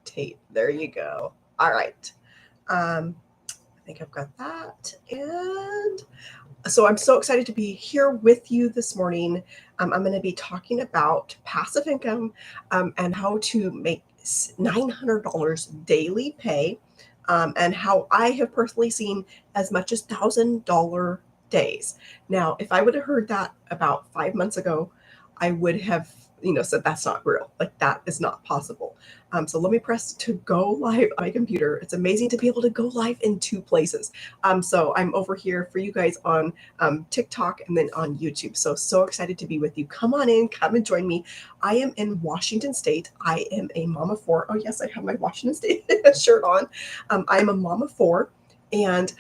tape. There you go. All right. I think I've got that. And so I'm so excited to be here with you this morning. I'm going to be talking about passive income and how to make $900 daily pay, and how I have personally seen as much as $1,000 days. Now, if I would have heard that about 5 months ago, I would have said that's not real. Like, that is not possible. So let me press to go live on my computer. It's amazing to be able to go live in two places. So I'm over here for you guys on TikTok and then on YouTube. So excited to be with you. Come on in, come and join me. I am in Washington State. I am a mom of four. Oh yes, I have my Washington State shirt on. I am a mom of four. And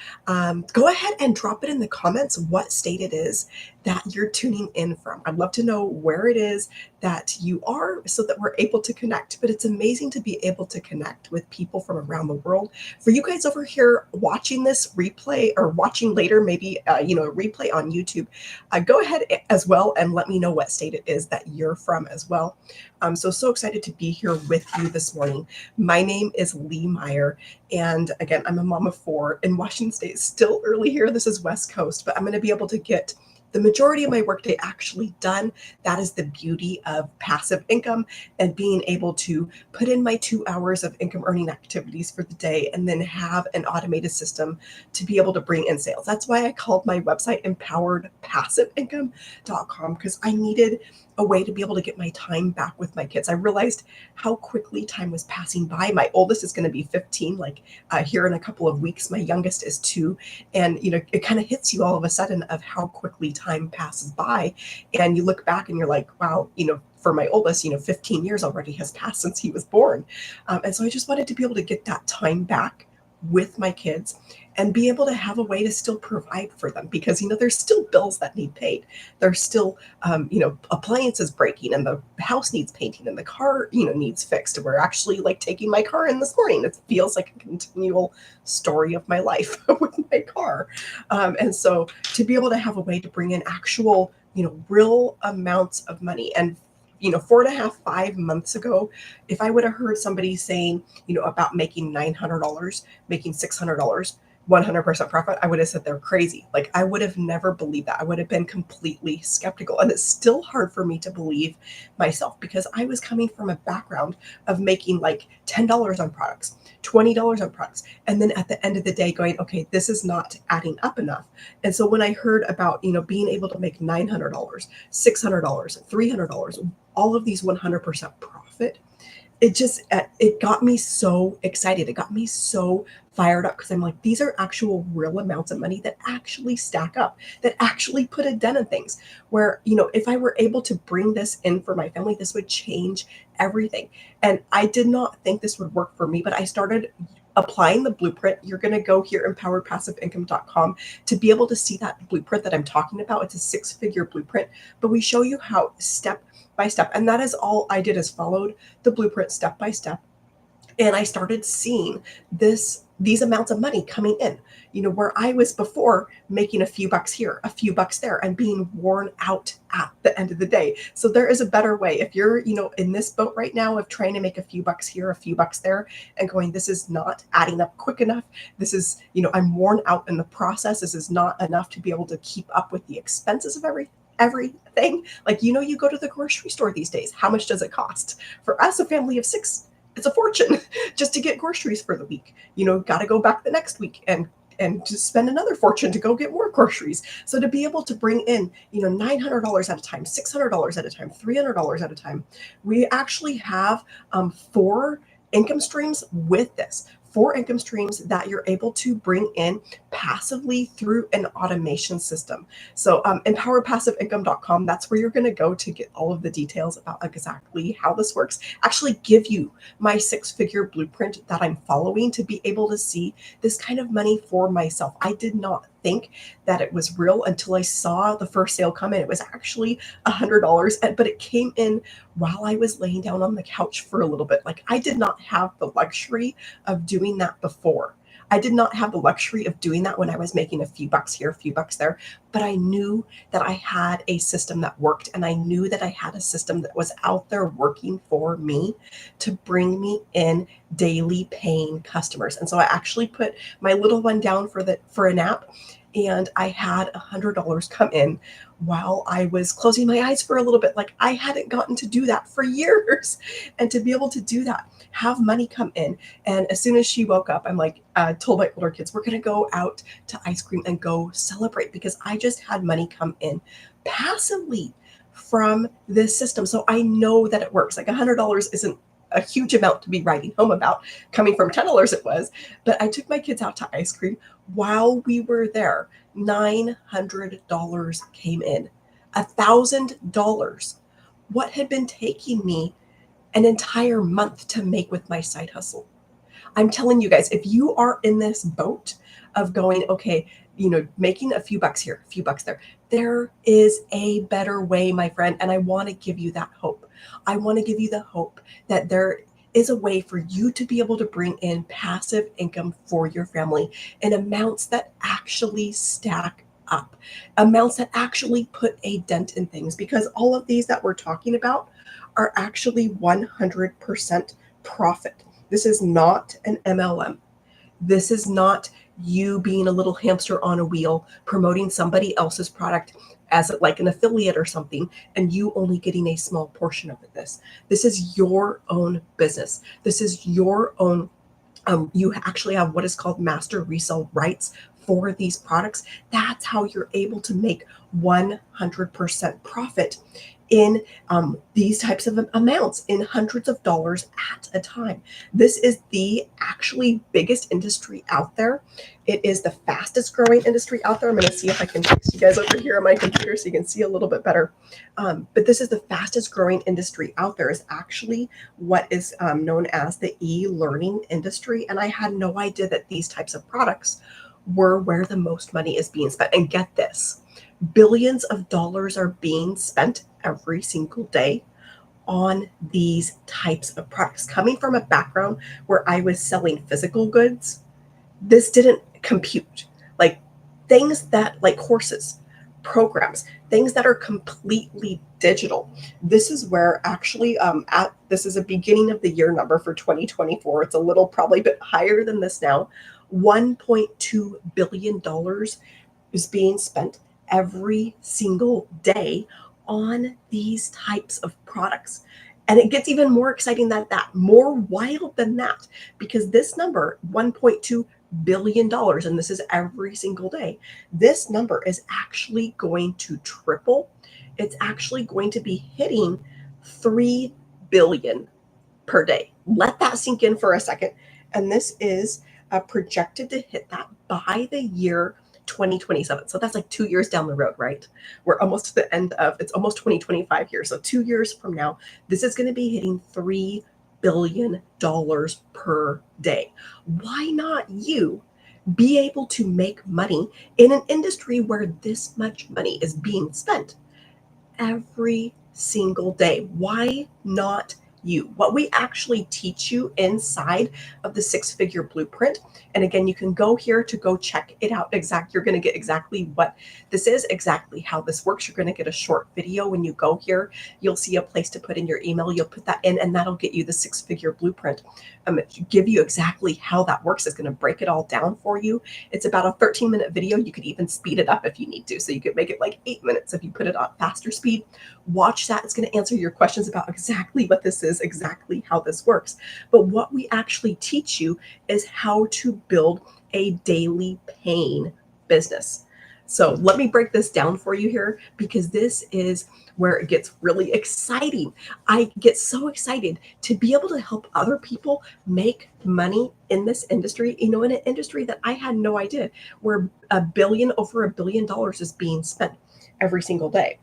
go ahead and drop it in the comments what state it is that you're tuning in from. I'd love to know where it is that you are so that we're able to connect. But it's amazing to be able to connect with people from around the world. For you guys over here watching this replay or watching later, maybe a replay on YouTube, go ahead as well and let me know what state it is that you're from as well. So excited to be here with you this morning. My name is Lee Meyer, and again, I'm a mom of four in Washington State. It's still early here. This is West Coast, but I'm going to be able to get the majority of my workday actually done. That is the beauty of passive income and being able to put in my 2 hours of income earning activities for the day and then have an automated system to be able to bring in sales. That's why I called my website empoweredpassiveincome.com, because I needed a way to be able to get my time back with my kids. I realized how quickly time was passing by. My oldest is going to be 15, here in a couple of weeks. My youngest is 2. And, it kind of hits you all of a sudden of how quickly time passes by. And you look back and you're like, wow, for my oldest, 15 years already has passed since he was born. And so I just wanted to be able to get that time back with my kids and be able to have a way to still provide for them, because there's still bills that need paid. There's still appliances breaking, and the house needs painting, and the car needs fixed. We're actually taking my car in this morning. It feels like a continual story of my life with my car. And so to be able to have a way to bring in actual real amounts of money. And 4.5, 5 months ago, if I would have heard somebody saying about making $900, making $600, 100% profit, I would have said they're crazy. I would have never believed that. I would have been completely skeptical. And it's still hard for me to believe myself, because I was coming from a background of making $10 on products, $20 on products. And then at the end of the day going, okay, this is not adding up enough. And so when I heard about, being able to make $900, $600, $300, all of these 100% profit, it got me so excited. It got me so fired up, because I'm like, these are actual real amounts of money that actually stack up, that actually put a dent in things, where, if I were able to bring this in for my family, this would change everything. And I did not think this would work for me, but I started applying the blueprint. You're going to go here, empoweredpassiveincome.com, to be able to see that blueprint that I'm talking about. It's a 6-figure blueprint, but we show you how step by step. And that is all I did, is followed the blueprint step by step. And I started seeing these amounts of money coming in, where I was before making a few bucks here, a few bucks there, and being worn out at the end of the day. So there is a better way. If you're, in this boat right now of trying to make a few bucks here, a few bucks there, and going, this is not adding up quick enough. This is, I'm worn out in the process. This is not enough to be able to keep up with the expenses of everything. You go to the grocery store these days. How much does it cost? For us, a family of 6, it's a fortune just to get groceries for the week. Got to go back the next week and just spend another fortune to go get more groceries. So to be able to bring in, $900 at a time, $600 at a time, $300 at a time, we actually have 4 income streams with this. 4 income streams that you're able to bring in passively through an automation system. So empoweredpassiveincome.com, that's where you're going to go to get all of the details about exactly how this works. Actually give you my 6-figure blueprint that I'm following to be able to see this kind of money for myself. I did not think that it was real until I saw the first sale come in. It was actually $100, but it came in while I was laying down on the couch for a little bit. I did not have the luxury of doing that before. I did not have the luxury of doing that when I was making a few bucks here, a few bucks there, but I knew that I had a system that worked, and I knew that I had a system that was out there working for me to bring me in daily paying customers. And so I actually put my little one down for a nap, and I had $100 come in while I was closing my eyes for a little bit. Like, I hadn't gotten to do that for years. And to be able to do that, have money come in. And as soon as she woke up, I'm like, told my older kids, we're going to go out to ice cream and go celebrate, because I just had money come in passively from this system. So I know that it works. Like, $100 isn't a huge amount to be writing home about. Coming from $10 it was, but I took my kids out to ice cream. While we were there, $900 came in. $1,000. What had been taking me an entire month to make with my side hustle. I'm telling you guys, if you are in this boat of going, okay, making a few bucks here, a few bucks there is a better way, my friend. And I want to give you that hope. I want to give you the hope that there is a way for you to be able to bring in passive income for your family in amounts that actually stack up, amounts that actually put a dent in things, because all of these that we're talking about are actually 100% profit. This is not an MLM. This is not you being a little hamster on a wheel promoting somebody else's product as like an affiliate or something, and you only getting a small portion of this. This is your own business. This is your own. You actually have what is called master resale rights for these products. That's how you're able to make 100% profit in these types of amounts, in hundreds of dollars at a time. This is the actually biggest industry out there. It is the fastest growing industry out there. I'm going to see if I can fix you guys over here on my computer so you can see a little bit better. But this is the fastest growing industry out there, is actually what is known as the e-learning industry. And I had no idea that these types of products were where the most money is being spent. And get this, billions of dollars are being spent every single day on these types of products. Coming from a background where I was selling physical goods, this didn't compute. Like, things that, like courses, programs, things that are completely digital. This is where actually this is a beginning of the year number for 2024. It's a little probably a bit higher than this now. $1.2 billion is being spent every single day on these types of products. And it gets even more exciting than that, more wild than that, because this number, $1.2 billion, and this is every single day, this number is actually going to triple. It's actually going to be hitting 3 billion per day. Let that sink in for a second. And this is projected to hit that by the year 2027. So that's like 2 years down the road, right? We're almost to the end of, it's almost 2025 here. So 2 years from now, this is going to be hitting $3 billion per day. Why not you be able to make money in an industry where this much money is being spent every single day? Why not you? What we actually teach you inside of the six-figure blueprint, and again, you can go here to go check it out. You're going to get exactly what this is, exactly how this works. You're going to get a short video. When you go here, you'll see a place to put in your email. You'll put that in, and that'll get you the six-figure blueprint. Give you exactly how that works. It's going to break it all down for you. It's about a 13-minute video. You could even speed it up if you need to. So you could make it like 8 minutes if you put it on faster speed. Watch that. It's going to answer your questions about exactly what this is, exactly how this works. But what we actually teach you is how to build a daily paying business. So let me break this down for you here, because this is where it gets really exciting. I get so excited to be able to help other people make money in this industry, in an industry that I had no idea, where over $1 billion is being spent every single day.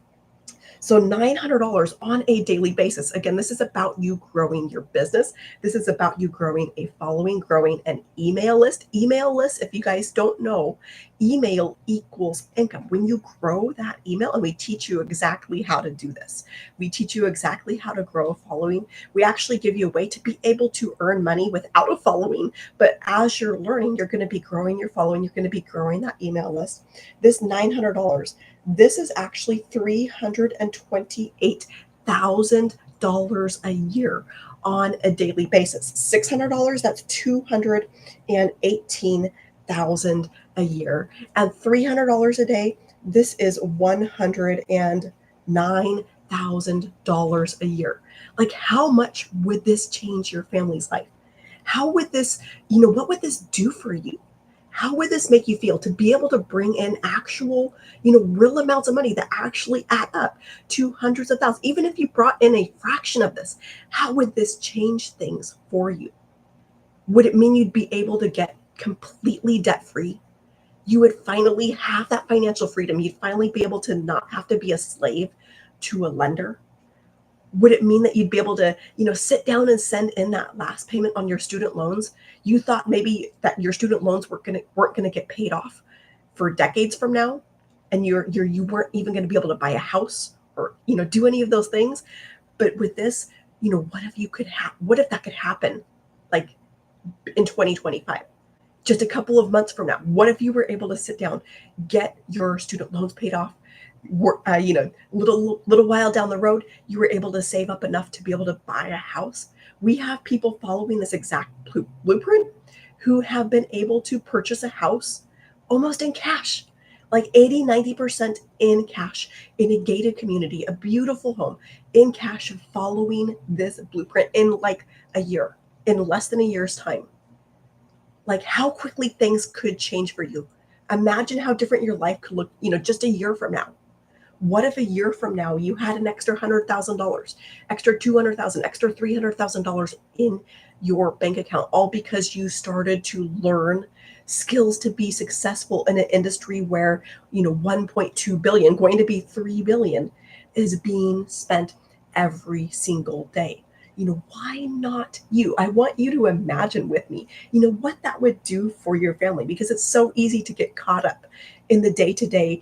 So $900 on a daily basis. Again, this is about you growing your business. This is about you growing a following, growing an email list. Email list, if you guys don't know, email equals income. When you grow that email, and we teach you exactly how to do this, we teach you exactly how to grow a following. We actually give you a way to be able to earn money without a following. But as you're learning, you're going to be growing your following. You're going to be growing that email list. This $900, this is actually $328,000 a year on a daily basis. $600, that's 218,000 a year, and $300 a day, this is $109,000 a year. Like, how much would this change your family's life? How would this, what would this do for you? How would this make you feel to be able to bring in actual, real amounts of money that actually add up to hundreds of thousands? Even if you brought in a fraction of this, how would this change things for you? Would it mean you'd be able to get completely debt free? You would finally have that financial freedom. You'd finally be able to not have to be a slave to a lender. Would it mean that you'd be able to, sit down and send in that last payment on your student loans? You thought maybe that your student loans weren't going to get paid off for decades from now, and you weren't even going to be able to buy a house or, do any of those things. But with this, what if that could happen, like in 2025? Just a couple of months from now, what if you were able to sit down, get your student loans paid off, little while down the road, you were able to save up enough to be able to buy a house? We have people following this exact blueprint who have been able to purchase a house almost in cash, like 80-90% in cash, in a gated community, a beautiful home in cash, following this blueprint in like a year, in less than a year's time. Like, how quickly things could change for you. Imagine how different your life could look, just a year from now. What if a year from now you had an extra $100,000, extra $200,000, extra $300,000 in your bank account, all because you started to learn skills to be successful in an industry where, 1.2 billion, going to be 3 billion, is being spent every single day? Why not you? I want you to imagine with me, what that would do for your family, because it's so easy to get caught up in the day-to-day,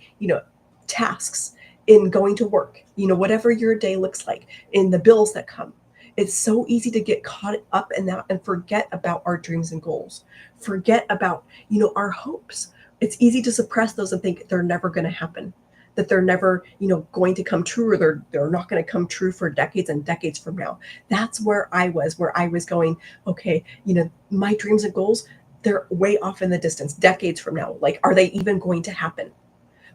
tasks, in going to work, whatever your day looks like, in the bills that come. It's so easy to get caught up in that and forget about our dreams and goals, forget about, our hopes. It's easy to suppress those and think they're never going to happen, that they're never, going to come true, or they're not going to come true for decades and decades from now. That's where I was going, okay, my dreams and goals, they're way off in the distance, decades from now. Like, are they even going to happen?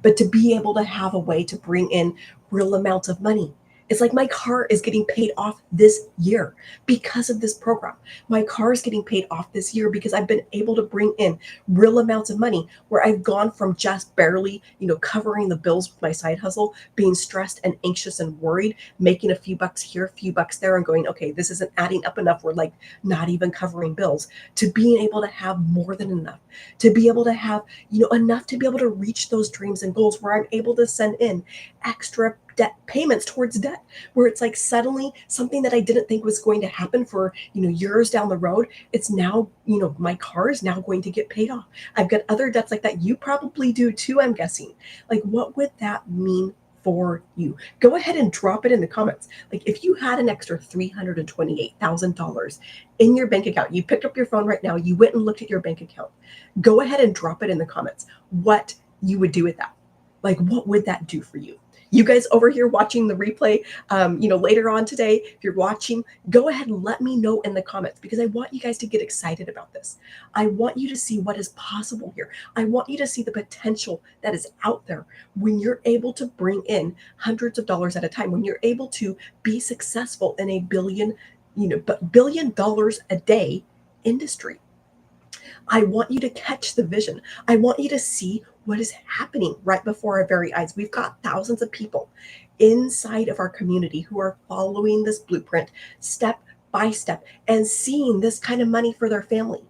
But to be able to have a way to bring in real amounts of money. It's like my car is getting paid off this year because of this program. My car is getting paid off this year because I've been able to bring in real amounts of money, where I've gone from just barely, covering the bills with my side hustle, being stressed and anxious and worried, making a few bucks here, a few bucks there, and going, okay, this isn't adding up enough. We're like not even covering bills, to being able to have more than enough, to be able to have, enough to be able to reach those dreams and goals, where I'm able to send in extra debt payments towards debt, where it's like suddenly something that I didn't think was going to happen for, years down the road, it's now, my car is now going to get paid off. I've got other debts like that. You probably do too, I'm guessing. Like, what would that mean for you? Go ahead and drop it in the comments. Like, if you had an extra $328,000 in your bank account, you picked up your phone right now, you went and looked at your bank account, go ahead and drop it in the comments what you would do with that. Like, what would that do for you? You guys over here watching the replay, later on today, if you're watching, go ahead and let me know in the comments, because I want you guys to get excited about this. I want you to see what is possible here. I want you to see the potential that is out there when you're able to bring in hundreds of dollars at a time, when you're able to be successful in a $1 billion a day industry. I want you to catch the vision. I want you to see what is happening right before our very eyes. We've got thousands of people inside of our community who are following this blueprint step by step and seeing this kind of money for their family.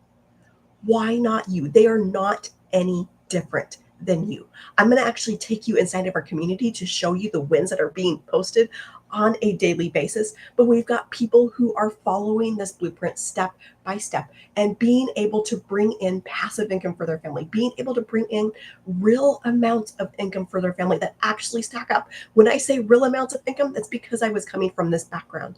Why not you? They are not any different than you. I'm going to actually take you inside of our community to show you the wins that are being posted on a daily basis, but we've got people who are following this blueprint step by step and being able to bring in passive income for their family, being able to bring in real amounts of income for their family that actually stack up. When I say real amounts of income, that's because I was coming from this background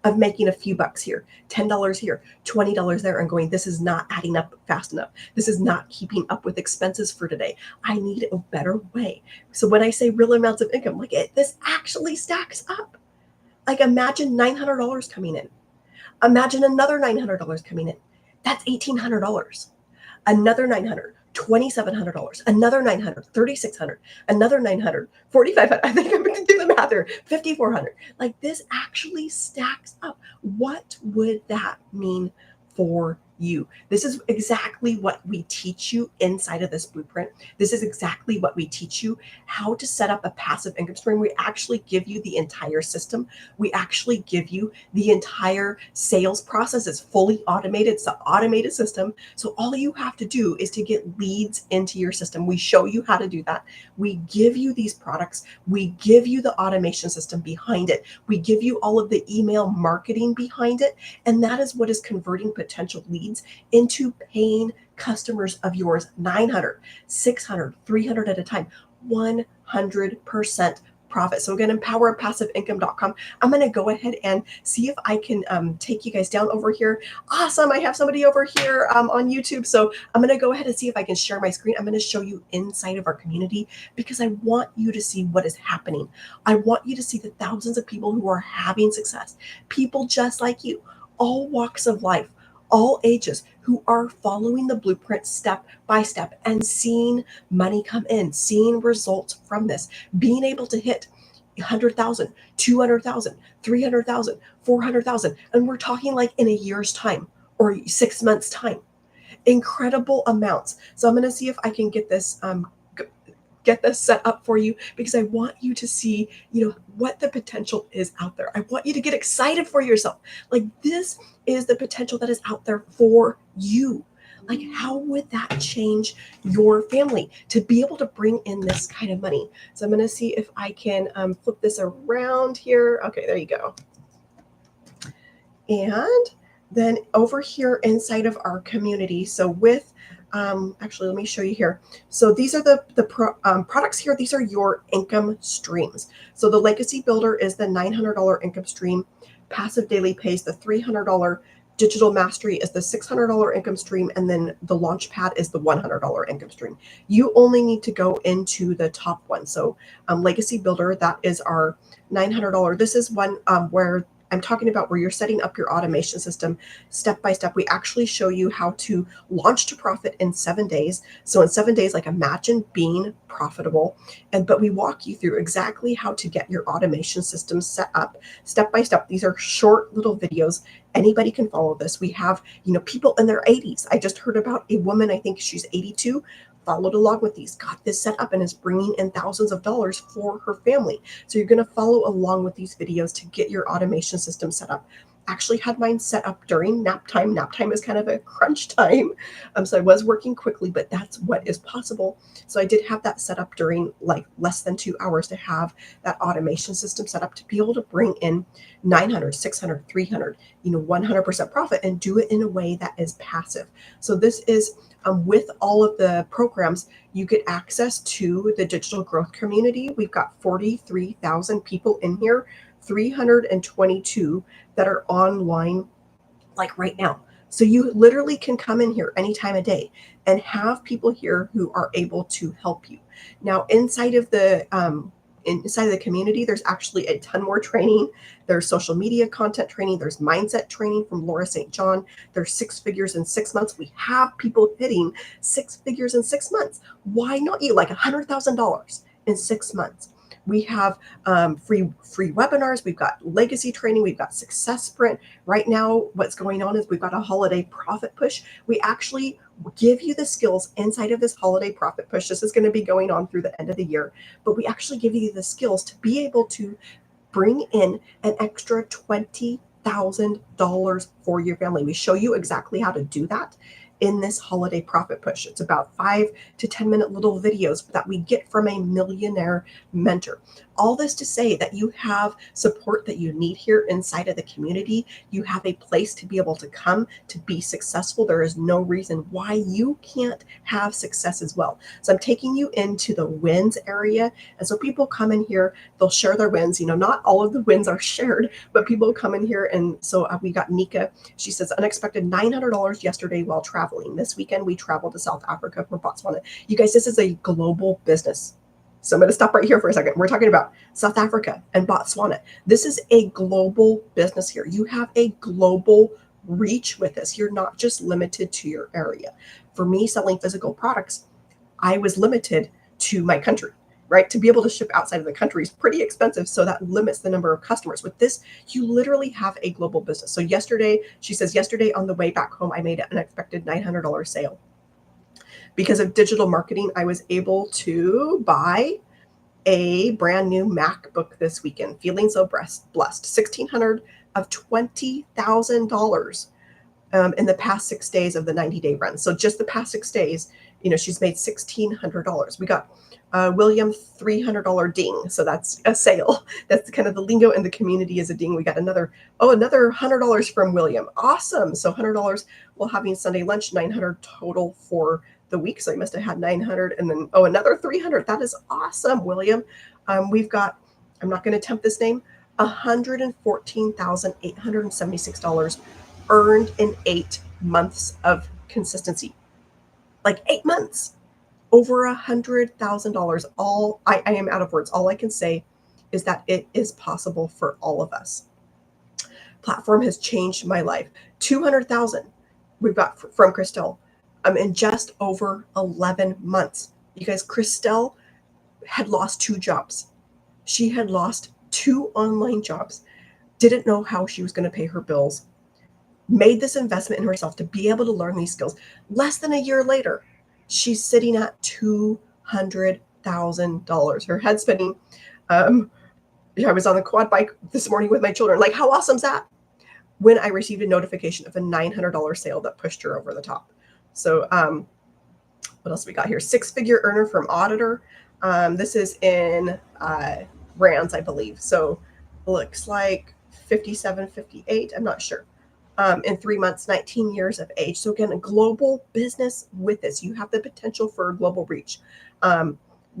of making a few bucks here, $10 here, $20 there, and going, this is not adding up fast enough. This is not keeping up with expenses for today. I need a better way. So when I say real amounts of income, like this actually stacks up. Like imagine $900 coming in. Imagine another $900 coming in. That's $1,800. Another 900, $2,700, another 900, 3,600, another 900, 4,500. I think I'm going to do the math here, 5,400. Like this actually stacks up. What would that mean for you? This is exactly what we teach you inside of this blueprint. This is exactly what we teach you, how to set up a passive income stream. We actually give you the entire system. We actually give you the entire sales process. It's fully automated. It's an automated system. So all you have to do is to get leads into your system. We show you how to do that. We give you these products. We give you the automation system behind it. We give you all of the email marketing behind it. And that is what is converting potential leads into paying customers of yours, 900, 600, 300 at a time, 100% profit. So again, empowerpassiveincome.com. I'm going to go ahead and see if I can take you guys down over here. Awesome. I have somebody over here on YouTube. So I'm going to go ahead and see if I can share my screen. I'm going to show you inside of our community because I want you to see what is happening. I want you to see the thousands of people who are having success, people just like you, all walks of life, all ages, who are following the blueprint step by step and seeing money come in, seeing results from this, being able to hit 100,000, 200,000, 300,000, 400,000. And we're talking like in a year's time or 6 months time, incredible amounts. So I'm going to see if I can get this set up for you because I want you to see, what the potential is out there. I want you to get excited for yourself. Like this is the potential that is out there for you. Like how would that change your family to be able to bring in this kind of money? So I'm going to see if I can flip this around here. Okay, there you go. And then over here inside of our community, so with actually, let me show you here. So these are the products here. These are your income streams. So the Legacy Builder is the $900 income stream. Passive Daily Pays the $300. Digital Mastery is the $600 income stream. And then the Launchpad is the $100 income stream. You only need to go into the top one. So Legacy Builder, that is our $900. This is one where I'm talking about where you're setting up your automation system step by step. We actually show you how to launch to profit in 7 days. So in 7 days, like imagine being profitable. But we walk you through exactly how to get your automation system set up step by step. These are short little videos. Anybody can follow this. We have, people in their 80s. I just heard about a woman, I think she's 82, followed along with these, got this set up and is bringing in thousands of dollars for her family. So you're going to follow along with these videos to get your automation system set up. Actually had mine set up during nap time. Nap time is kind of a crunch time. So I was working quickly, but that's what is possible. So I did have that set up during like less than 2 hours to have that automation system set up to be able to bring in 900, 600, 300, 100% profit and do it in a way that is passive. So this is with all of the programs, you get access to the digital growth community. We've got 43,000 people in here, 322 that are online like right now. So you literally can come in here any time of day and have people here who are able to help you. Now, inside of the community, there's actually a ton more training. There's social media content training. There's mindset training from Laura St. John. There's 6 figures in 6 months. We have people hitting 6 figures in 6 months. Why not you? Like $100,000 in 6 months. We have free webinars. We've got legacy training. We've got success sprint. Right now, what's going on is we've got a holiday profit push. We actually give you the skills inside of this holiday profit push. This is going to be going on through the end of the year, but we actually give you the skills to be able to bring in an extra $20,000 for your family. We show you exactly how to do that in this holiday profit push. It's about 5 to 10 minute little videos that we get from a millionaire mentor. All this to say that you have support that you need here inside of the community. You have a place to be able to come to be successful. There is no reason why you can't have success as well. So I'm taking you into the wins area. And so people come in here, they'll share their wins. Not all of the wins are shared, but people come in here. And so we got Nika. She says, unexpected $900 yesterday while traveling. This weekend, we traveled to South Africa for Botswana. You guys, this is a global business. So I'm going to stop right here for a second. We're talking about South Africa and Botswana. This is a global business here. You have a global reach with this. You're not just limited to your area. For me, selling physical products, I was limited to my country, right? To be able to ship outside of the country is pretty expensive. So that limits the number of customers. With this, you literally have a global business. So yesterday, she says, yesterday on the way back home, I made an unexpected $900 sale. Because of digital marketing, I was able to buy a brand new MacBook this weekend. Feeling so blessed. $1,600 of $20,000 in the past 6 days of the 90-day run. So just the past 6 days, she's made $1,600. We got William $300 ding. So that's a sale. That's kind of the lingo in the community is a ding. We got another $100 from William. Awesome. So $100 while having Sunday lunch, $900 total for the week. So I must have had 900 and then, another 300. That is awesome, William. We've got, I'm not going to tempt this name, $114,876 earned in 8 months of consistency. Like 8 months, over $100,000. I am out of words. All I can say is that it is possible for all of us. Platform has changed my life. 200,000 we've got from Christelle. In just over 11 months. You guys, Christelle had lost 2 jobs. She had lost 2 online jobs, didn't know how she was going to pay her bills, made this investment in herself to be able to learn these skills. Less than a year later, she's sitting at $200,000. Her head spinning. I was on the quad bike this morning with my children. Like, how awesome is that? When I received a notification of a $900 sale that pushed her over the top. So what else we got here? 6-figure earner from auditor. This is in rands, I believe. So looks like 57, 58. I'm not sure. In 3 months, 19 years of age. So again, a global business with this. You have the potential for a global reach.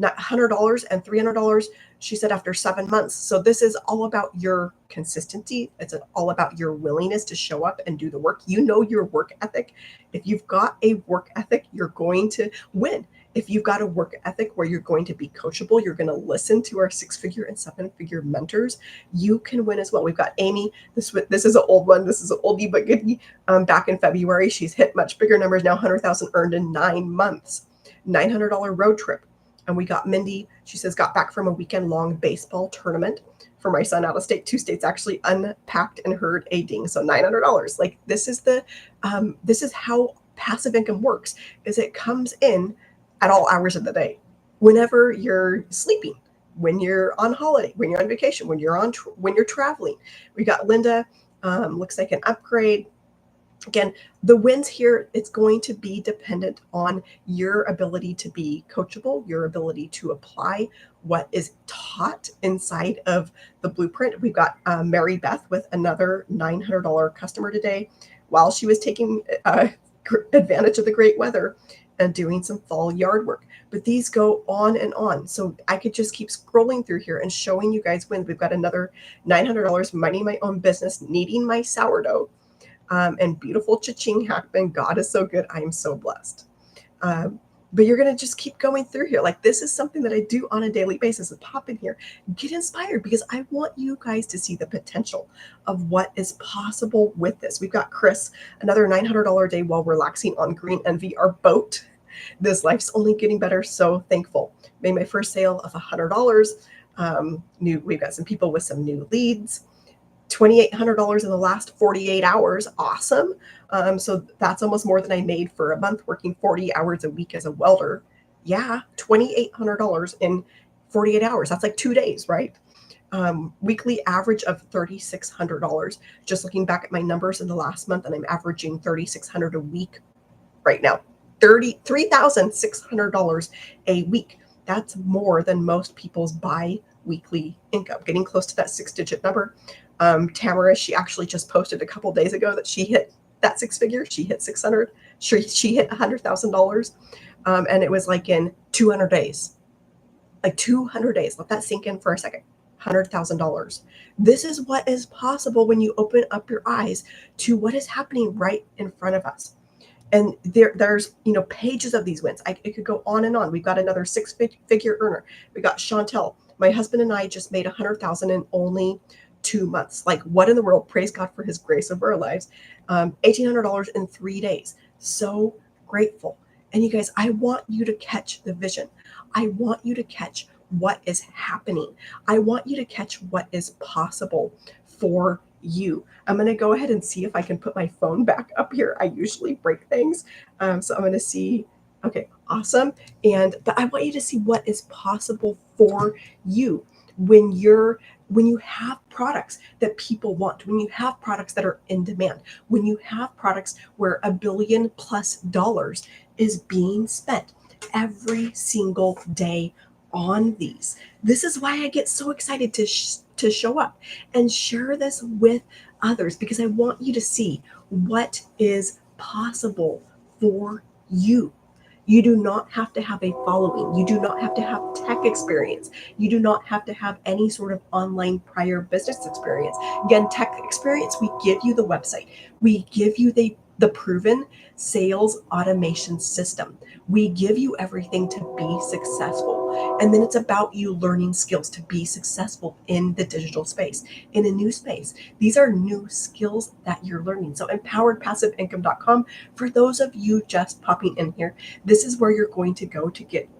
$100 and $300, she said, after 7 months. So this is all about your consistency. It's all about your willingness to show up and do the work. Your work ethic. If you've got a work ethic, you're going to win. If you've got a work ethic where you're going to be coachable, you're going to listen to our 6-figure and 7-figure mentors, you can win as well. We've got Amy. This is an old one. This is an oldie but goodie. Back in February, she's hit much bigger numbers now, 100,000 earned in 9 months. $900 road trip. And we got Mindy. She says, got back from a weekend-long baseball tournament for my son out of state. 2 states actually unpacked and heard a ding. So $900. Like this is how passive income works. Is it comes in at all hours of the day, whenever you're sleeping, when you're on holiday, when you're on vacation, when you're traveling. We got Linda. Looks like an upgrade. Again, the wins here, it's going to be dependent on your ability to be coachable, your ability to apply what is taught inside of the blueprint. We've got Mary Beth with another $900 customer today while she was taking advantage of the great weather and doing some fall yard work. But these go on and on. So I could just keep scrolling through here and showing you guys wins. We've got another $900 minding my own business, kneading my sourdough. And beautiful cha-ching happened. God is so good. I am so blessed. But you're going to just keep going through here. Like this is something that I do on a daily basis. Pop in here, get inspired because I want you guys to see the potential of what is possible with this. We've got Chris, another $900 day while relaxing on Green Envy, our boat. This life's only getting better. So thankful. Made my first sale of $100. We've got some people with some new leads. $2,800 in the last 48 hours. Awesome. So that's almost more than I made for a month working 40 hours a week as a welder. Yeah, $2,800 in 48 hours. That's like 2 days, right? Weekly average of $3,600. Just looking back at my numbers in the last month, and I'm averaging $3,600 a week right now. $33,600 a week. That's more than most people's bi-weekly income, getting close to that six-digit number. Tamara, she actually just posted a couple days ago that she hit that six figure. She hit 600. She hit $100,000, and it was like in 200 days. Like 200 days. Let that sink in for a second. $100,000. This is what is possible when you open up your eyes to what is happening right in front of us. And there's pages of these wins. It could go on and on. We've got another six-figure earner. We got Chantel. My husband and I just made $100,000 in only 2 months. Like, what in the world? Praise God for His grace over our lives. $1,800 in 3 days. So grateful. And you guys, I want you to catch the vision. I want you to catch what is happening. I want you to catch what is possible for you. I'm going to go ahead and see if I can put my phone back up here. I usually break things. So I'm going to see. Okay, awesome. But I want you to see what is possible for you when you have products that people want, when you have products that are in demand, when you have products where $1 billion+ is being spent every single day on these. This is why I get so excited to show up and share this with others, because I want you to see what is possible for you. You do not have to have a following. You do not have to have tech experience. You do not have to have any sort of online prior business experience. Again, tech experience, we give you the website. We give you the proven sales automation system. We give you everything to be successful. And then it's about you learning skills to be successful in the digital space, in a new space. These are new skills that you're learning. So empoweredpassiveincome.com, for those of you just popping in here, this is where you're going to go to get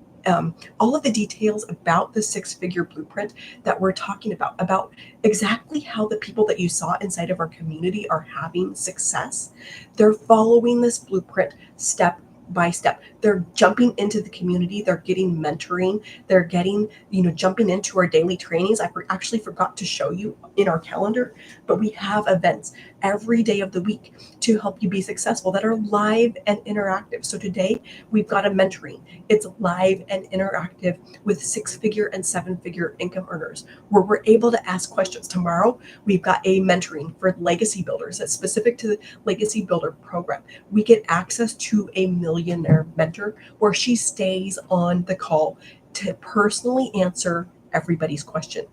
all of the details about the six-figure blueprint that we're talking about exactly how the people that you saw inside of our community are having success. They're following this blueprint step by step. They're jumping into the community. They're getting mentoring. They're getting, jumping into our daily trainings. I actually forgot to show you in our calendar, but we have events every day of the week to help you be successful that are live and interactive. So today we've got a mentoring. It's live and interactive with six-figure and seven-figure income earners where we're able to ask questions. Tomorrow we've got a mentoring for legacy builders that's specific to the legacy builder program. We get access to a millionaire mentor where she stays on the call to personally answer everybody's question.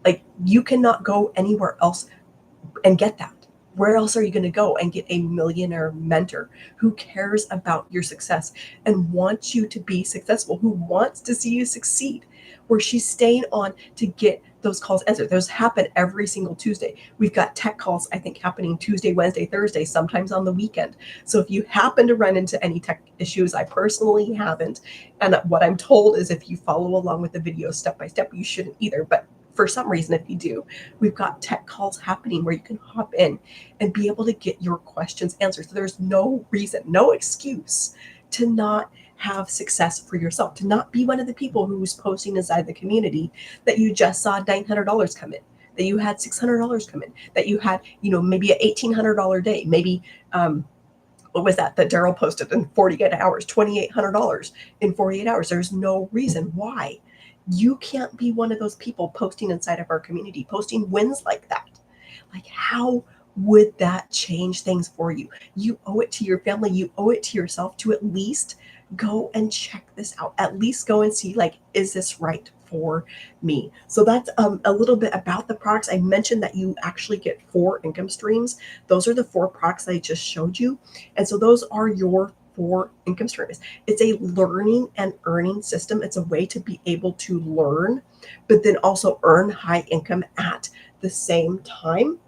Like, you cannot go anywhere else and get that. Where else are you going to go and get a millionaire mentor who cares about your success and wants you to be successful, who wants to see you succeed, where she's staying on to get those calls answered? Those happen every single Tuesday. We've got tech calls, I think, happening Tuesday, Wednesday, Thursday, sometimes on the weekend. So if you happen to run into any tech issues, I personally haven't. And what I'm told is if you follow along with the video step by step, you shouldn't either. But for some reason, if you do, we've got tech calls happening where you can hop in and be able to get your questions answered. So there's no reason, no excuse to not have success for yourself, to not be one of the people who's posting inside the community that you just saw $900 come in, that you had $600 come in, that you had, maybe an $1,800 day, maybe, what was that Daryl posted in 48 hours, $2,800 in 48 hours. There's no reason why you can't be one of those people posting inside of our community, posting wins like that. Like, how would that change things for you? You owe it to your family. You owe it to yourself to at least go and check this out. At least go and see, like, is this right for me? So that's a little bit about the products. I mentioned that you actually get 4 income streams. Those are the 4 products I just showed you. And so those are your 4 income streams. It's a learning and earning system. It's a way to be able to learn, but then also earn high income at the same time.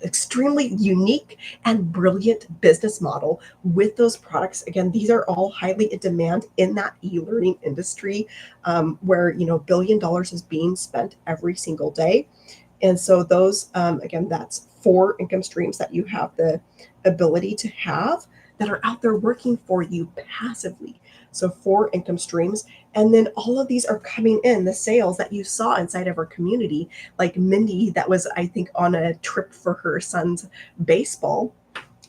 Extremely unique and brilliant business model with those products. Again, these are all highly in demand in that e-learning industry, where $1 billion is being spent every single day. And so those, again, that's 4 income streams that you have the ability to have that are out there working for you passively. So 4 income streams. And then all of these are coming in, the sales that you saw inside of our community, like Mindy, that was, I think, on a trip for her son's baseball.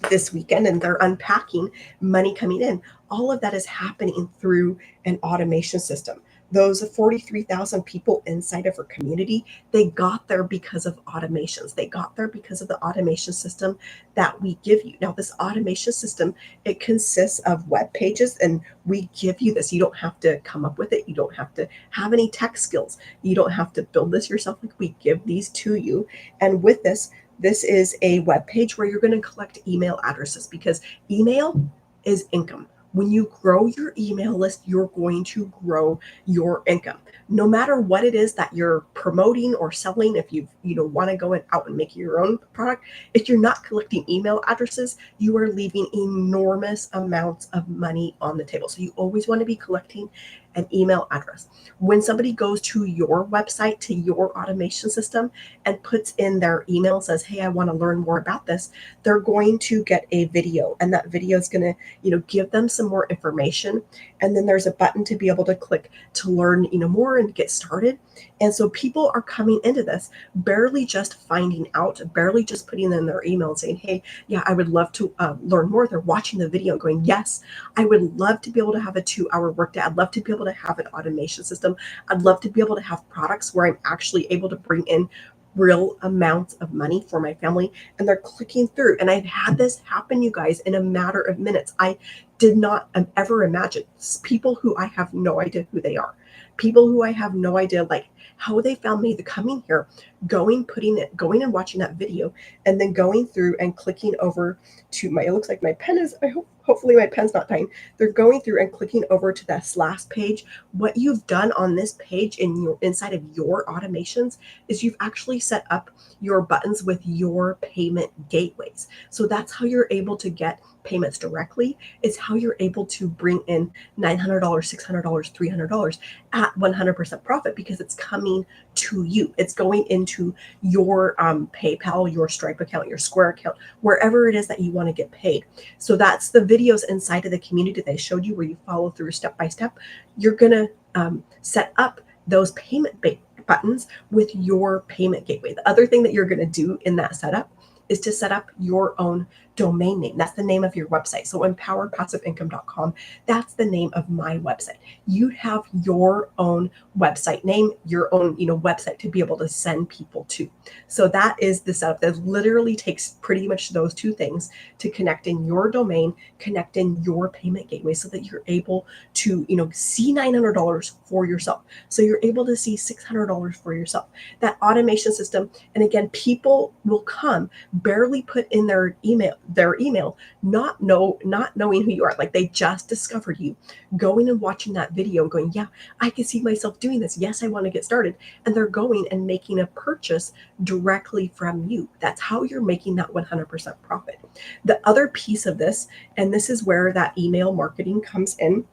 this weekend and they're unpacking money coming in. All of that is happening through an automation system. Those 43,000 people inside of our community, they got there because of automations. They got there because of the automation system that we give you. Now, this automation system, it consists of web pages, and we give you this. You don't have to come up with it. You don't have to have any tech skills. You don't have to build this yourself. Like, we give these to you. And with this is a web page where you're going to collect email addresses, because email is income. When you grow your email list, you're going to grow your income. No matter what it is that you're promoting or selling, if you want to go out and make your own product, if you're not collecting email addresses, you are leaving enormous amounts of money on the table. So you always want to be collecting an email address. When somebody goes to your website, to your automation system, and puts in their email, says, hey, I want to learn more about this, they're going to get a video, and that video is going to give them some more information. And then there's a button to be able to click to learn more and get started. And so people are coming into this barely just finding out, barely just putting in their email and saying, hey, yeah, I would love to learn more. They're watching the video and going, yes, I would love to be able to have a 2-hour workday. I'd love to be able to have an automation system. I'd love to be able to have products where I'm actually able to bring in real amounts of money for my family. And they're clicking through. And I've had this happen, you guys, in a matter of minutes. I did not ever imagine. People who I have no idea who they are, people who I have no idea like how they found me, the coming here, going and watching that video, and then going through and clicking over to it looks like my pen is, hopefully my pen's not dying. They're going through and clicking over to this last page. What you've done on this page inside of your automations is you've actually set up your buttons with your payment gateways. So that's how you're able to get payments directly. It's how you're able to bring in $900, $600, $300 at 100% profit, because it's coming to you. It's going into your PayPal, your Stripe account, your Square account, wherever it is that you want to get paid. So that's the videos inside of the community that I showed you, where you follow through step by step. You're going to set up those payment buttons with your payment gateway. The other thing that you're going to do in that setup is to set up your own domain name. That's the name of your website. So empoweredpassiveincome.com, that's the name of my website. You'd have your own website name, your own, website to be able to send people to. So that is the setup. That literally takes pretty much those two things to connect in your domain, connect in your payment gateway, so that you're able to, see $900 for yourself. So you're able to see $600 for yourself. That automation system, and again, people will come, barely put in their email, not knowing who you are. Like, they just discovered you, going and watching that video and going, yeah, I can see myself doing this. Yes, I want to get started. And they're going and making a purchase directly from you. That's how you're making that 100% profit. The other piece of this, and this is where that email marketing comes in.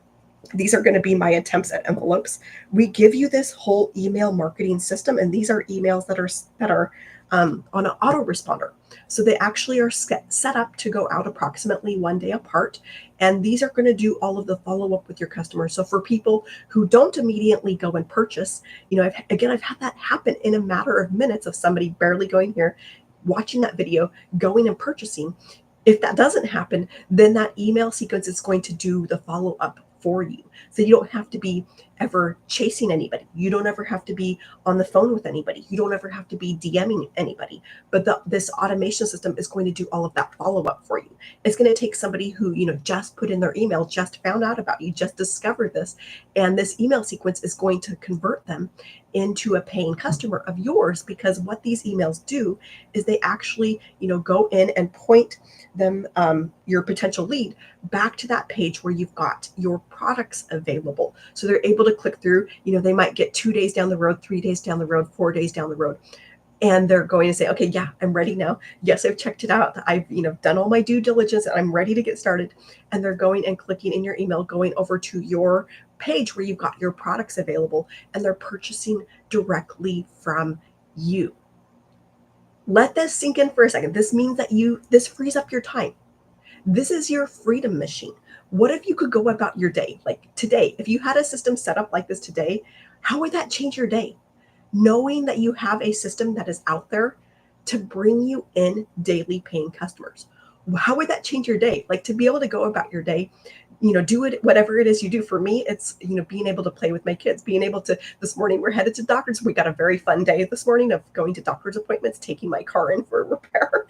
These are going to be my attempts at envelopes. We give you this whole email marketing system, and these are emails that are on an autoresponder. So they actually are set up to go out approximately 1 day apart. And these are going to do all of the follow-up with your customers. So for people who don't immediately go and purchase, I've had that happen in a matter of minutes, of somebody barely going here, watching that video, going and purchasing. If that doesn't happen, then that email sequence is going to do the follow-up for you. So you don't have to be ever chasing anybody. You don't ever have to be on the phone with anybody. You don't ever have to be DMing anybody. But this automation system is going to do all of that follow-up for you. It's going to take somebody who, just put in their email, just found out about you, just discovered this, and this email sequence is going to convert them into a paying customer of yours, because what these emails do is they actually, go in and point them, your potential lead, back to that page where you've got your products available. So they're able to click through, they might get 2 days down the road, 3 days down the road, 4 days down the road. And they're going to say, okay, yeah, I'm ready now. Yes, I've checked it out. I've, done all my due diligence, and I'm ready to get started. And they're going and clicking in your email, going over to your page where you've got your products available, and they're purchasing directly from you. Let this sink in for a second. This means that this frees up your time. This is your freedom machine. What if you could go about your day? Like today, if you had a system set up like this today, how would that change your day? Knowing that you have a system that is out there to bring you in daily paying customers. how would that change your day? Like to be able to go about your day, do it, whatever it is you do. For me, it's, being able to play with my kids, being able to, this morning we're headed to doctors. We got a very fun day this morning of going to doctor's appointments, taking my car in for a repair.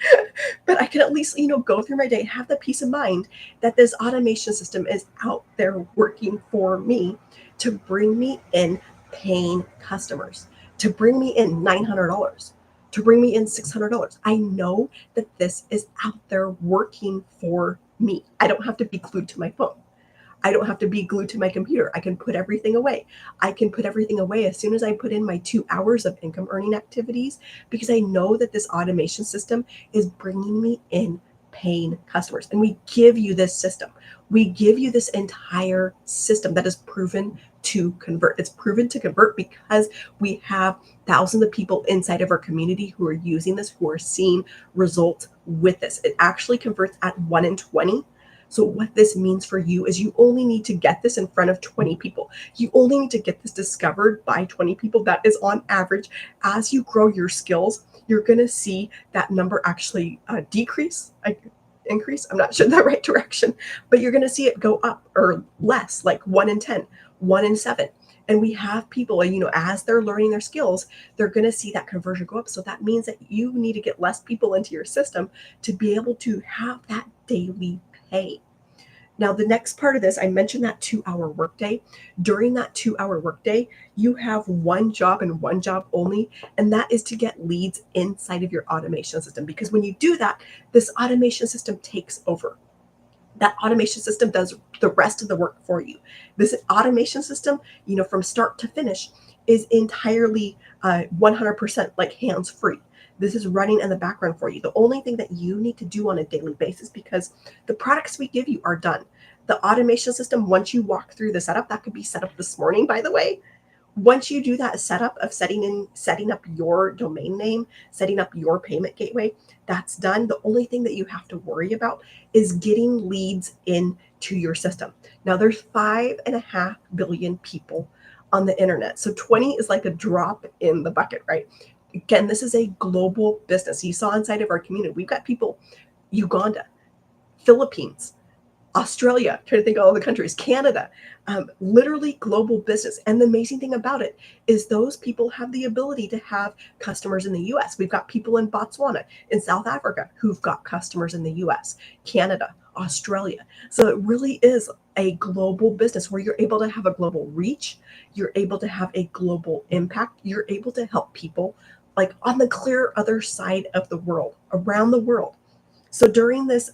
But I can at least, go through my day, have the peace of mind that this automation system is out there working for me to bring me in paying customers, to bring me in $900, to bring me in $600. I know that this is out there working for me. I don't have to be glued to my phone. I don't have to be glued to my computer. I can put everything away. I can put everything away as soon as I put in my 2 hours of income earning activities, because I know that this automation system is bringing me in paying customers. And we give you this system. We give you this entire system that is proven to convert. It's proven to convert because we have thousands of people inside of our community who are using this, who are seeing results with this. It actually converts at 1 in 20. So what this means for you is you only need to get this in front of 20 people. You only need to get this discovered by 20 people. That is on average. As you grow your skills, you're going to see that number actually decrease, increase. I'm not sure the right direction, but you're going to see it go up or less, like 1 in 10, 1 in 7. And we have people, as they're learning their skills, they're going to see that conversion go up. So that means that you need to get less people into your system to be able to have that daily pay. Now, the next part of this, I mentioned that 2 hour workday. During that 2 hour workday, you have one job and one job only, and that is to get leads inside of your automation system. Because when you do that, this automation system takes over. That automation system does the rest of the work for you. This automation system, from start to finish, is entirely 100% like hands free. This is running in the background for you. The only thing that you need to do on a daily basis, because the products we give you are done. The automation system, once you walk through the setup, that could be set up this morning, by the way. Once you do that setup of setting up your domain name, setting up your payment gateway, that's done. The only thing that you have to worry about is getting leads into your system. Now there's 5.5 billion people on the internet. So 20 is like a drop in the bucket, right? Again, this is a global business. You saw inside of our community, we've got people, Uganda, Philippines, Australia, trying to think of all the countries, Canada, literally global business. And the amazing thing about it is those people have the ability to have customers in the US. We've got people in Botswana, in South Africa, who've got customers in the US, Canada, Australia. So it really is a global business where you're able to have a global reach. You're able to have a global impact. You're able to help people like on the clear other side of the world, around the world. So during this,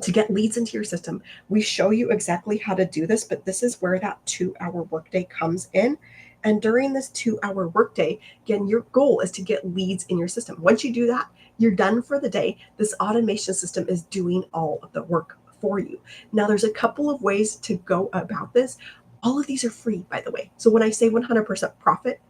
to get leads into your system, we show you exactly how to do this, but this is where that 2 hour workday comes in. And during this 2 hour workday, again, your goal is to get leads in your system. Once you do that, you're done for the day. This automation system is doing all of the work for you. Now, there's a couple of ways to go about this. All of these are free, by the way. So when I say 100% profit,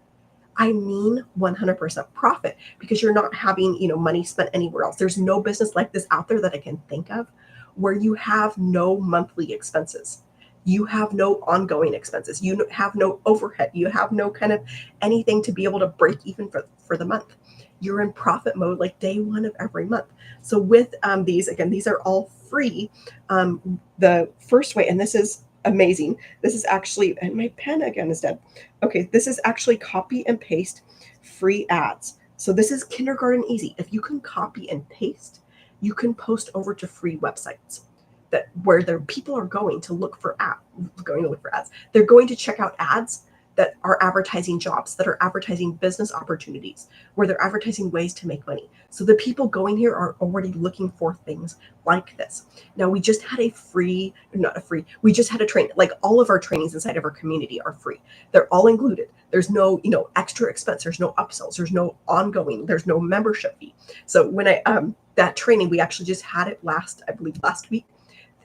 I mean 100% profit, because you're not having, money spent anywhere else. There's no business like this out there that I can think of where you have no monthly expenses. You have no ongoing expenses. You have no overhead. You have no kind of anything to be able to break even for the month. You're in profit mode like day one of every month. So with these, again, these are all free. The first way, and this is amazing. This is actually, and my pen again is dead. Okay, this is actually copy and paste free ads. So this is kindergarten easy. If you can copy and paste, you can post over to free websites that where the people are going to look for ads. They're going to check out ads that are advertising jobs, that are advertising business opportunities, where they're advertising ways to make money. So the people going here are already looking for things like this. Now we just had we just had a training. Like all of our trainings inside of our community are free. They're all included. There's no, extra expense. There's no upsells. There's no ongoing. There's no membership fee. So when that training, we actually just had it last week.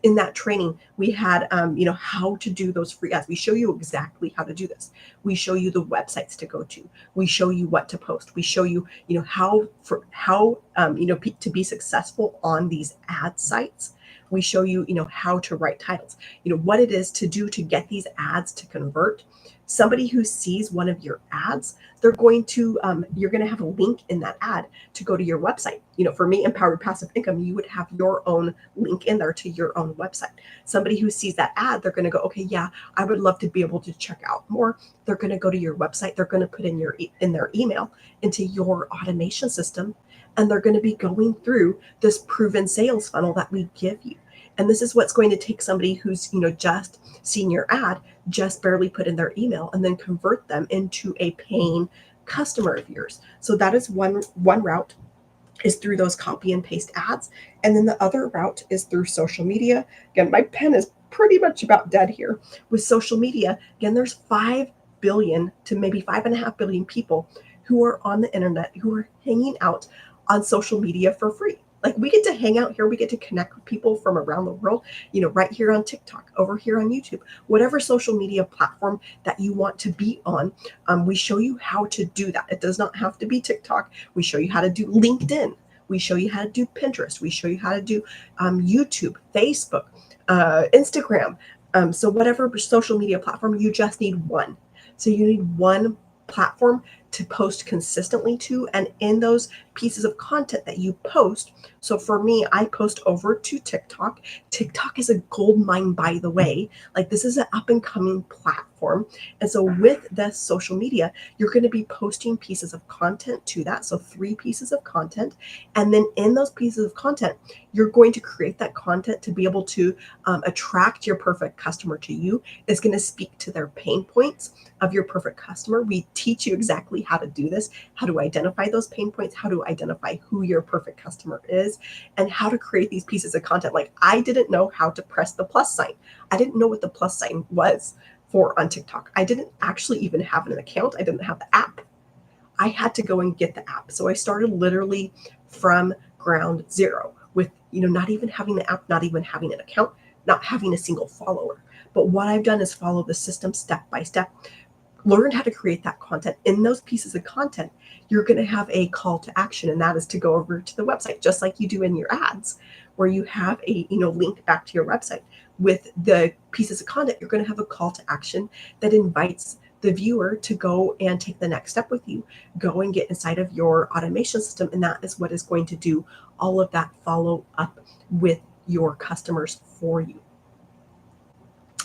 In that training, we had, how to do those free ads. We show you exactly how to do this. We show you the websites to go to. We show you what to post. We show you, how to be successful on these ad sites We show you, how to write titles, what it is to do to get these ads to convert. Somebody who sees one of your ads, they're going to, you're going to have a link in that ad to go to your website. For me, Empowered Passive Income, you would have your own link in there to your own website. Somebody who sees that ad, they're going to go, okay, yeah, I would love to be able to check out more. They're going to go to your website. They're going to put in their email into your automation system, and they're going to be going through this proven sales funnel that we give you. And this is what's going to take somebody who's, just seen your ad, just barely put in their email, and then convert them into a paying customer of yours. So that is one route, is through those copy and paste ads. And then the other route is through social media. Again, my pen is pretty much about dead here. With social media, again, there's 5 billion to maybe 5.5 billion people who are on the internet, who are hanging out on social media for free. Like, we get to hang out here, we get to connect with people from around the world, right here on TikTok, over here on YouTube, whatever social media platform that you want to be on. We show you how to do that. It does not have to be TikTok. We show you how to do LinkedIn. We show you how to do Pinterest. We show you how to do YouTube, Facebook, Instagram. So whatever social media platform, you just need one. So you need one platform to post consistently to, and in those pieces of content that you post. So for me, I post over to TikTok. TikTok is a gold mine, by the way. Like, this is an up and coming platform. And so with this social media, you're going to be posting pieces of content to that. So 3 pieces of content. And then in those pieces of content, you're going to create that content to be able to attract your perfect customer to you. It's going to speak to their pain points of your perfect customer. We teach you exactly how to do this, how to identify those pain points, how to identify who your perfect customer is, and how to create these pieces of content. Like, I didn't know how to press the plus sign. I didn't know what the plus sign was for on TikTok. I didn't actually even have an account. I didn't have the app. I had to go and get the app. So I started literally from ground zero with, not even having the app, not even having an account, not having a single follower. But what I've done is follow the system step by step, learn how to create that content. In those pieces of content, you're going to have a call to action, and that is to go over to the website, just like you do in your ads, where you have a link back to your website. With the pieces of content, you're going to have a call to action that invites the viewer to go and take the next step with you, go and get inside of your automation system, and that is what is going to do all of that follow up with your customers for you.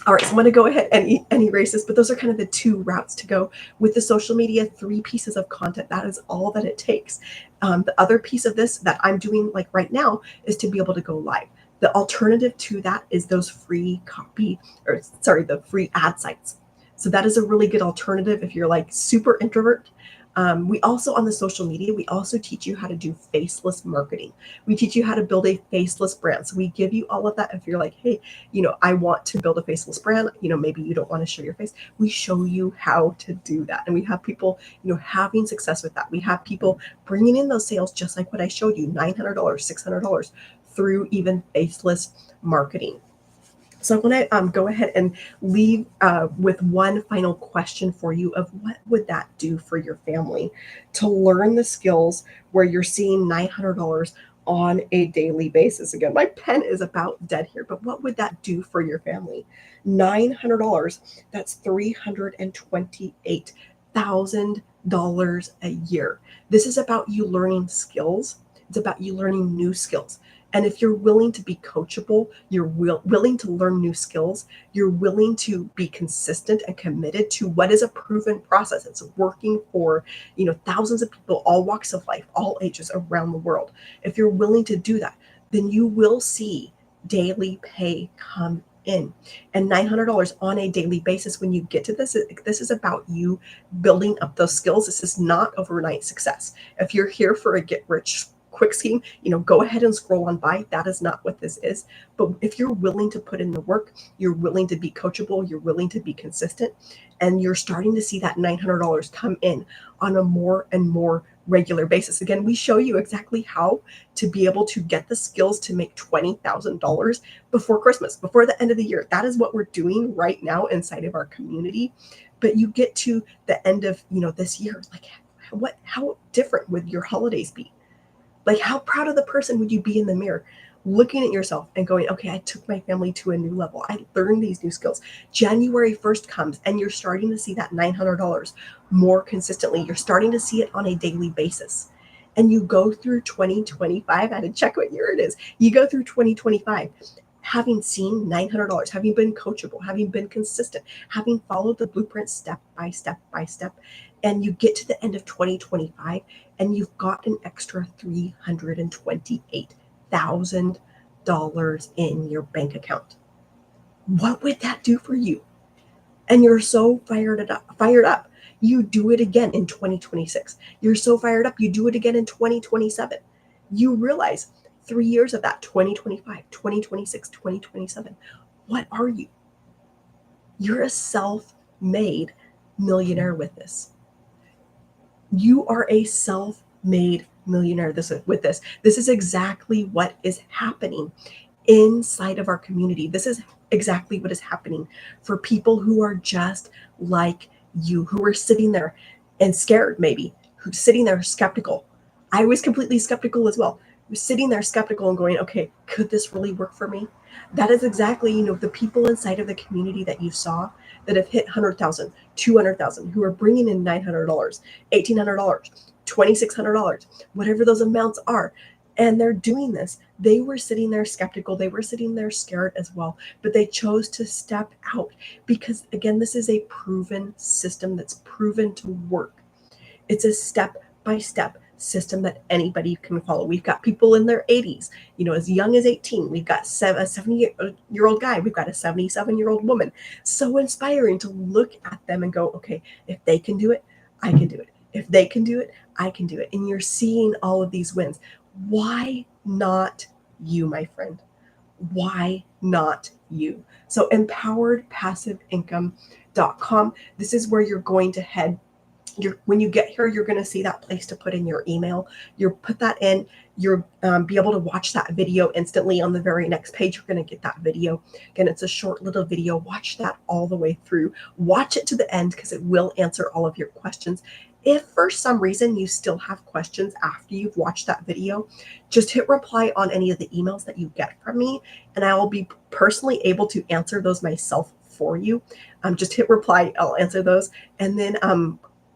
All right, so I'm going to go ahead and erase this, but those are kind of the 2 routes to go. With the social media, 3 pieces of content, that is all that it takes. The other piece of this that I'm doing like right now is to be able to go live. The alternative to that is those free the free ad sites. So that is a really good alternative if you're like super introvert. We also, on the social media, we also teach you how to do faceless marketing. We teach you how to build a faceless brand. So we give you all of that. If you're like, hey, I want to build a faceless brand, maybe you don't want to show your face. We show you how to do that. And we have people, having success with that. We have people bringing in those sales, just like what I showed you, $900, $600 through even faceless marketing. So I'm going to go ahead and leave with one final question for you of what would that do for your family to learn the skills where you're seeing $900 on a daily basis. Again, my pen is about dead here, but what would that do for your family? $900, that's $328,000 a year. This is about you learning skills. It's about you learning new skills. And if you're willing to be coachable, you're willing to learn new skills, you're willing to be consistent and committed to what is a proven process. It's working for, thousands of people, all walks of life, all ages around the world. If you're willing to do that, then you will see daily pay come in. And $900 on a daily basis, when you get to this is about you building up those skills. This is not overnight success. If you're here for a get rich quick scheme, go ahead and scroll on by. That is not what this is. But if you're willing to put in the work, you're willing to be coachable, you're willing to be consistent, and you're starting to see that $900 come in on a more and more regular basis. Again, we show you exactly how to be able to get the skills to make $20,000 before Christmas, before the end of the year. That is what we're doing right now inside of our community. But you get to the end of, this year, like how different would your holidays be? Like, how proud of the person would you be in the mirror? looking at yourself and going, okay, I took my family to a new level. I learned these new skills. January 1st comes and you're starting to see that $900 more consistently. You're starting to see it on a daily basis. And you go through 2025, I had to check what year it is. You go through 2025 having seen $900, having been coachable, having been consistent, having followed the blueprint step by step by step, and you get to the end of 2025 and you've got an extra $328,000 in your bank account. What would that do for you? And you're so fired up. You do it again in 2026. You're so fired up. You do it again in 2027. You realize 3 years of that, 2025, 2026, 2027. What are you? You're a self-made millionaire with this. You are a self-made millionaire with this. This is exactly what is happening inside of our community. This is exactly what is happening for people who are just like you, who are sitting there and scared, maybe, who's sitting there skeptical. I was completely skeptical as well. I was sitting there skeptical and going, okay, could this really work for me? That is exactly, the people inside of the community that you saw that have hit 100,000, 200,000, who are bringing in $900, $1,800, $2,600, whatever those amounts are. And they're doing this. They were sitting there skeptical. They were sitting there scared as well, but they chose to step out because, again, this is a proven system that's proven to work. It's a step-by-step system that anybody can follow. We've got people in their 80s, as young as 18. We've got a 70-year-old guy. We've got a 77-year-old woman. So inspiring to look at them and go, okay, if they can do it, I can do it. If they can do it, I can do it. And you're seeing all of these wins. Why not you, my friend? Why not you? So empoweredpassiveincome.com. This is where you're going to head. When you get here, you're going to see that place to put in your email. You put that in. You'll be able to watch that video instantly on the very next page. You're going to get that video. Again, it's a short little video. Watch that all the way through. Watch it to the end because it will answer all of your questions. If for some reason you still have questions after you've watched that video, just hit reply on any of the emails that you get from me, and I will be personally able to answer those myself for you. Just hit reply. I'll answer those. And then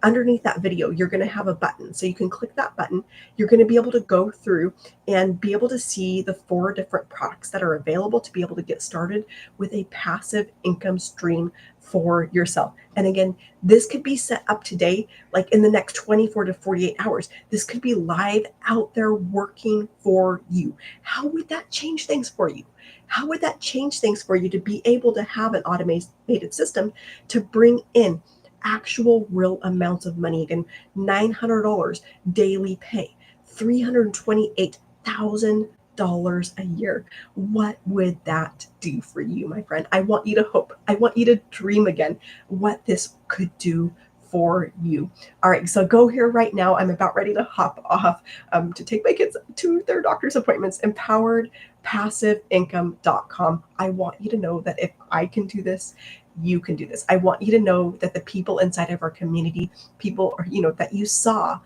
underneath that video, you're going to have a button. So you can click that button. You're going to be able to go through and be able to see the 4 different products that are available to be able to get started with a passive income stream for yourself. And again, this could be set up today, like in the next 24 to 48 hours. This could be live out there working for you. How would that change things for you? How would that change things for you to be able to have an automated system to bring in actual real amounts of money? Again, $900 daily pay, $328,000 a year. What would that do for you, my friend? I want you to hope. I want you to dream again what this could do for you. All right, so go here right now. I'm about ready to hop off to take my kids to their doctor's appointments. Empoweredpassiveincome.com. I want you to know that if I can do this, you can do this. I want you to know that the people inside of our community, people are, that you saw,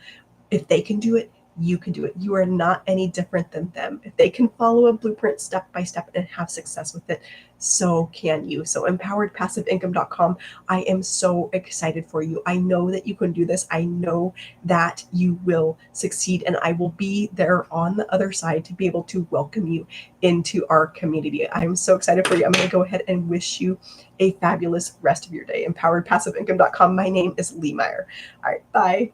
if they can do it, you can do it. You are not any different than them. If they can follow a blueprint step by step and have success with it, so can you. So empoweredpassiveincome.com. I am so excited for you. I know that you can do this. I know that you will succeed, and I will be there on the other side to be able to welcome you into our community. I'm so excited for you. I'm going to go ahead and wish you a fabulous rest of your day. Empoweredpassiveincome.com. My name is Lee Meyer. All right, bye.